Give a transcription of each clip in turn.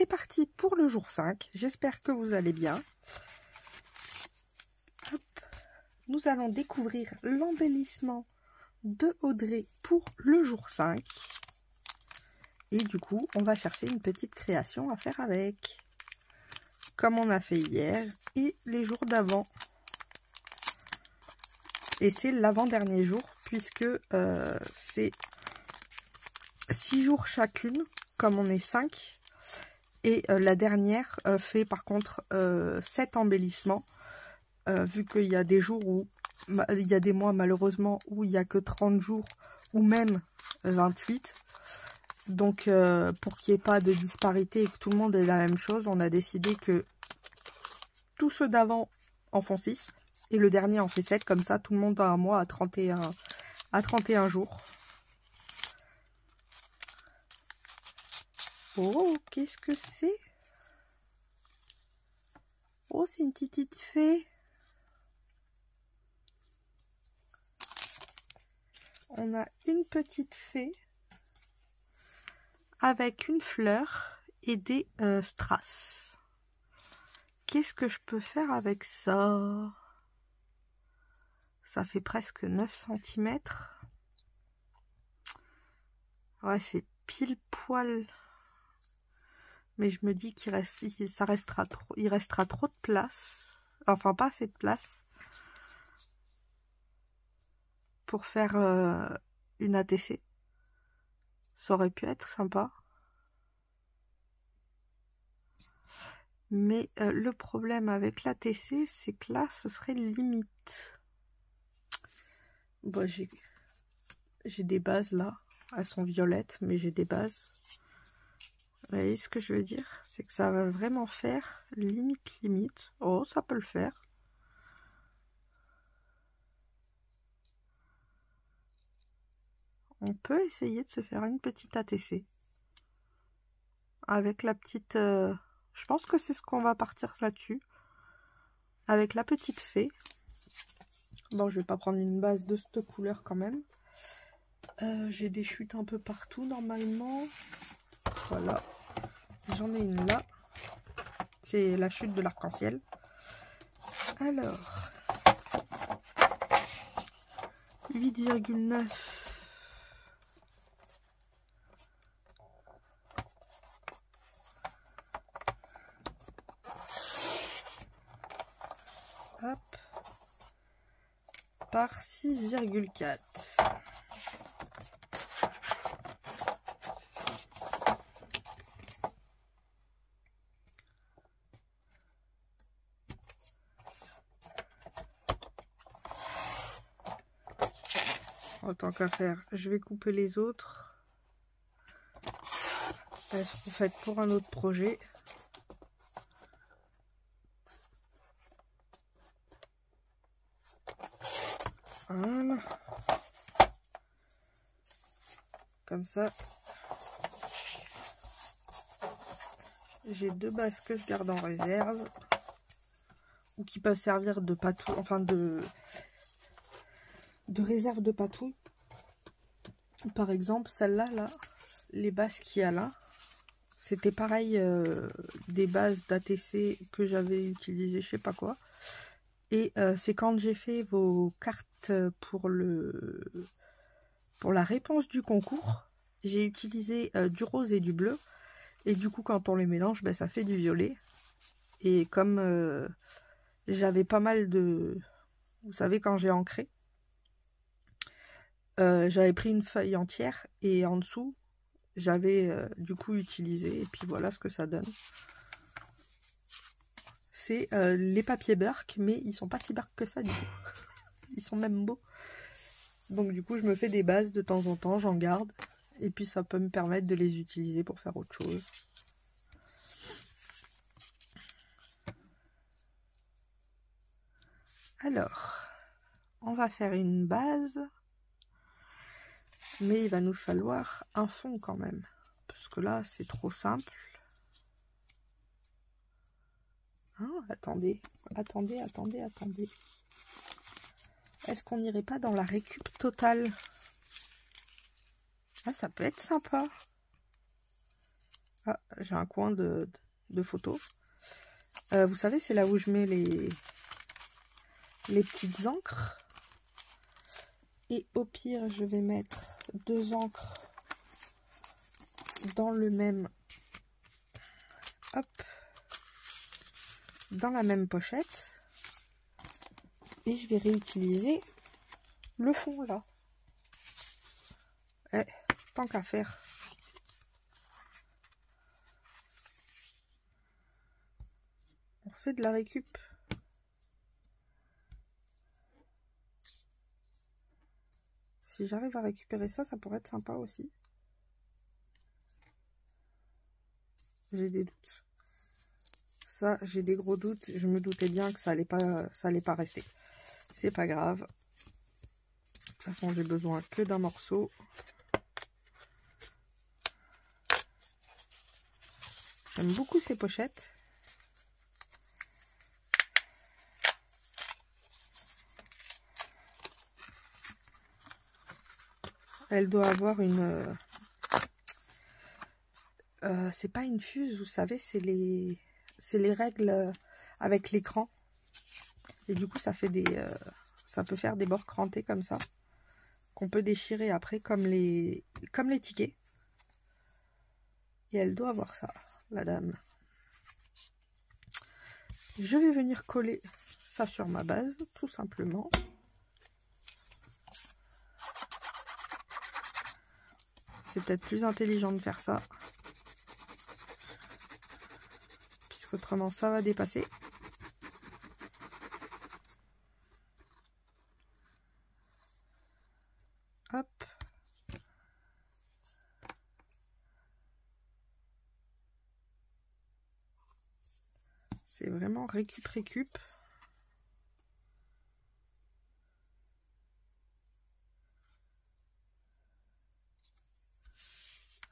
c'est parti pour le jour 5. J'espère que vous allez bien. Hop. Nous allons découvrir l'embellissement de Audrey pour le jour 5. Et du coup, on va chercher une petite création à faire avec. Comme on a fait hier et les jours d'avant. Et c'est l'avant-dernier jour, puisque c'est 6 jours chacune, comme on est 5. Et la dernière fait par contre 7 embellissements, vu qu'il y a des jours où, il y a des mois malheureusement où il n'y a que 30 jours, ou même 28. Donc pour qu'il n'y ait pas de disparité et que tout le monde ait la même chose, on a décidé que tous ceux d'avant en font 6. Et le dernier en fait 7, comme ça tout le monde a un mois à 31 jours. Oh, qu'est-ce que c'est? Oh, c'est une petite fée. On a une petite fée avec une fleur et des strass. Qu'est-ce que je peux faire avec ça? Ça fait presque 9 cm. Ouais, c'est pile poil. Mais je me dis qu'il restera trop de place. Enfin, pas assez de place. Pour faire une ATC. Ça aurait pu être sympa. Mais le problème avec l'ATC, c'est que là, ce serait limite. Bon, j'ai des bases là. Elles sont violettes, mais j'ai des bases. Vous voyez ce que je veux dire? C'est que ça va vraiment faire limite. Oh, ça peut le faire. On peut essayer de se faire une petite ATC. Avec la petite... je pense que c'est ce qu'on va partir là-dessus. Avec la petite fée. Bon, je vais pas prendre une base de cette couleur quand même. J'ai des chutes un peu partout normalement. Voilà. J'en ai une là. C'est la chute de l'arc-en-ciel. Alors. 8,9. Hop. Par 6,4. Tant qu'à faire, je vais couper les autres. Elles seront faites pour un autre projet. Voilà. Comme ça. J'ai 2 bases que je garde en réserve. Ou qui peuvent servir de patouille, enfin de réserve de patouille. Par exemple, celle-là, là, les bases qu'il y a là, c'était pareil, des bases d'ATC que j'avais utilisées, je sais pas quoi. Et c'est quand j'ai fait vos cartes pour la réponse du concours, j'ai utilisé du rose et du bleu. Et du coup, quand on les mélange, ben, ça fait du violet. Et comme j'avais pas mal de... Vous savez, quand j'ai ancré, j'avais pris une feuille entière et en dessous, j'avais du coup utilisé. Et puis voilà ce que ça donne. C'est les papiers Burke, mais ils sont pas si Burke que ça du coup. Ils sont même beaux. Donc du coup, je me fais des bases de temps en temps, j'en garde. Et puis ça peut me permettre de les utiliser pour faire autre chose. Alors, on va faire une base. Mais il va nous falloir un fond quand même. Parce que là, c'est trop simple. Hein, attendez. Est-ce qu'on n'irait pas dans la récup totale? Ah, ça peut être sympa. Ah, j'ai un coin de photos. Vous savez, c'est là où je mets les petites encres. Et au pire, je vais mettre 2 encres dans le même... Hop. Dans la même pochette. Et je vais réutiliser le fond là. Eh, tant qu'à faire. On fait de la récup. Si j'arrive à récupérer ça, ça pourrait être sympa aussi. J'ai des doutes. Ça, j'ai des gros doutes. Je me doutais bien que ça allait pas rester. C'est pas grave. De toute façon, j'ai besoin que d'un morceau. J'aime beaucoup ces pochettes. Elle doit avoir une... c'est pas une fuse, vous savez, c'est les règles avec l'écran. Et du coup, ça fait ça peut faire des bords crantés comme ça, qu'on peut déchirer après comme les tickets. Et elle doit avoir ça, la dame. Je vais venir coller ça sur ma base, tout simplement. C'est peut-être plus intelligent de faire ça. Puisqu'autrement, ça va dépasser. Hop. C'est vraiment récup.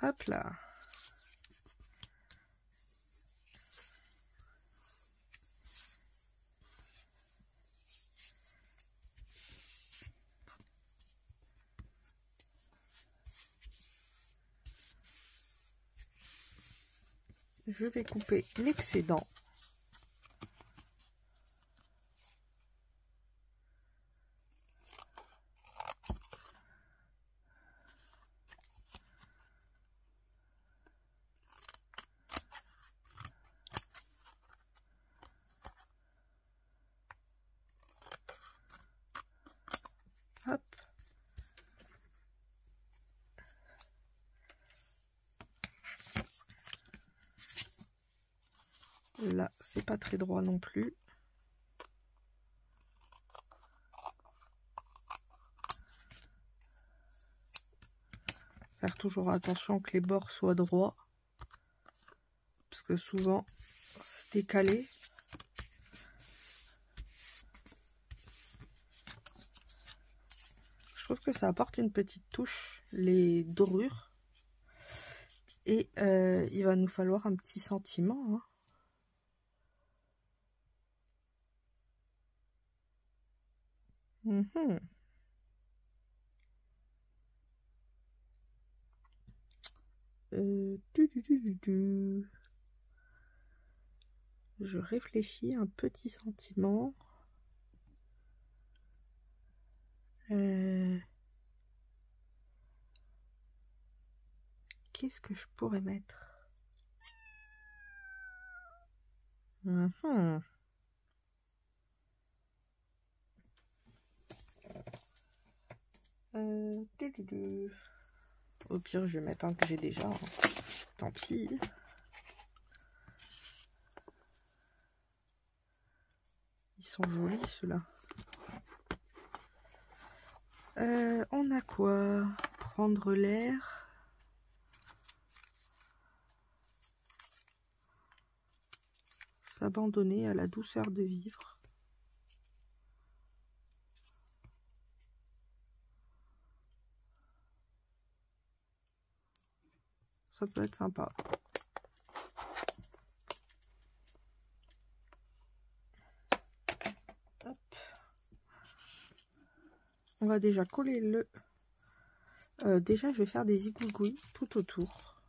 Hop là. Je vais couper l'excédent. Hop. Là, c'est pas très droit non plus. Faire toujours attention que les bords soient droits. Parce que souvent, c'est décalé. Je trouve que ça apporte une petite touche, les dorures. Et il va nous falloir un petit sentiment. Hein. Je réfléchis, un petit sentiment. Qu'est-ce que je pourrais mettre? Au pire, je vais mettre un que j'ai déjà. Hein. Tant pis. Ils sont jolis, ceux-là. On a quoi? Prendre l'air. S'abandonner à la douceur de vivre. Ça peut être sympa. Hop. On va déjà coller le... déjà, je vais faire des zigouigouis tout autour.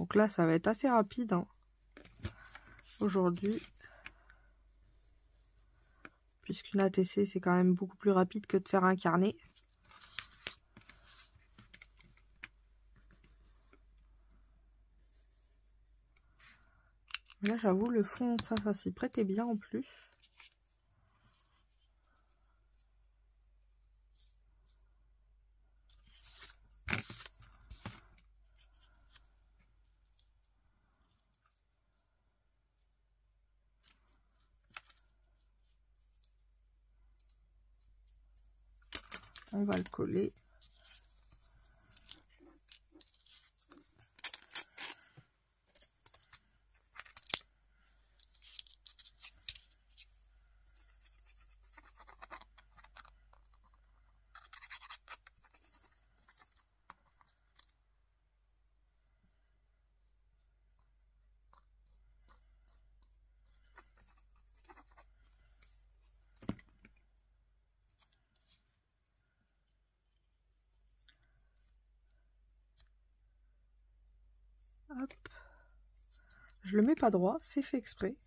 Donc là, ça va être assez rapide hein, aujourd'hui. Puisqu'une ATC, c'est quand même beaucoup plus rapide que de faire un carnet. Là, j'avoue, le fond, ça s'y prêtait bien en plus. On va le coller. Hop. Je le mets pas droit, c'est fait exprès.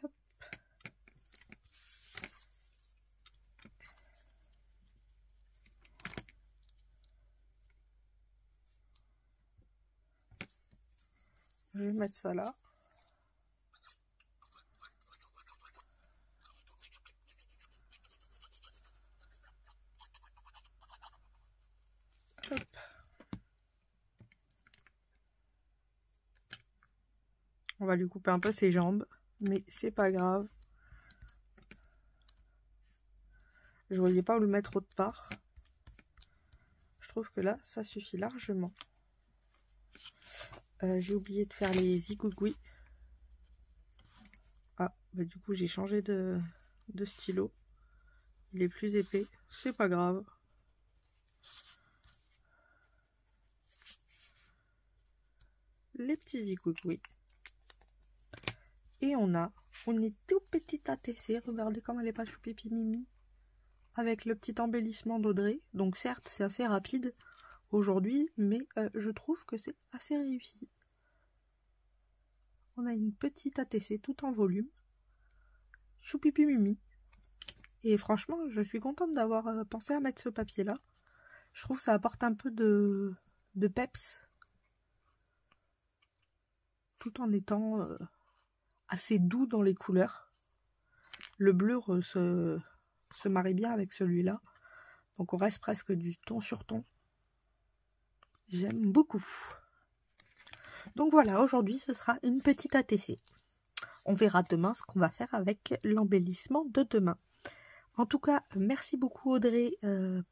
Hop. Je vais mettre ça là. Hop. On va lui couper un peu ses jambes, mais c'est pas grave. Je voyais pas où le mettre autre part. Je trouve que là, ça suffit largement. J'ai oublié de faire les zigouigouis. Ah, bah du coup j'ai changé de stylo. Il est plus épais, c'est pas grave. Les petits zigouigouis. Et on est tout petit ATC. Regardez comme elle est pas choupipi mimi. Avec le petit embellissement d'Audrey. Donc certes c'est assez rapide aujourd'hui, mais je trouve que c'est assez réussi. On a une petite ATC tout en volume. Choupipi mimi. Et franchement, je suis contente d'avoir pensé à mettre ce papier-là. Je trouve que ça apporte un peu de peps. Tout en étant assez doux dans les couleurs. Le bleu se marie bien avec celui-là. Donc on reste presque du ton sur ton. J'aime beaucoup. Donc voilà, aujourd'hui ce sera une petite ATC. On verra demain ce qu'on va faire avec l'embellissement de demain. En tout cas, merci beaucoup Audrey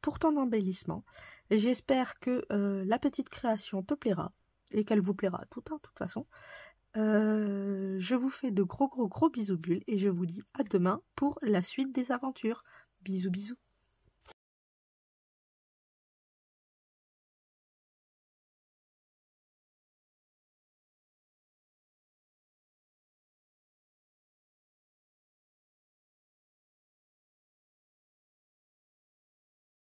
pour ton embellissement. J'espère que la petite création te plaira et qu'elle vous plaira tout de toute façon. Je vous fais de gros bisous bulles et je vous dis à demain pour la suite des aventures. Bisous bisous.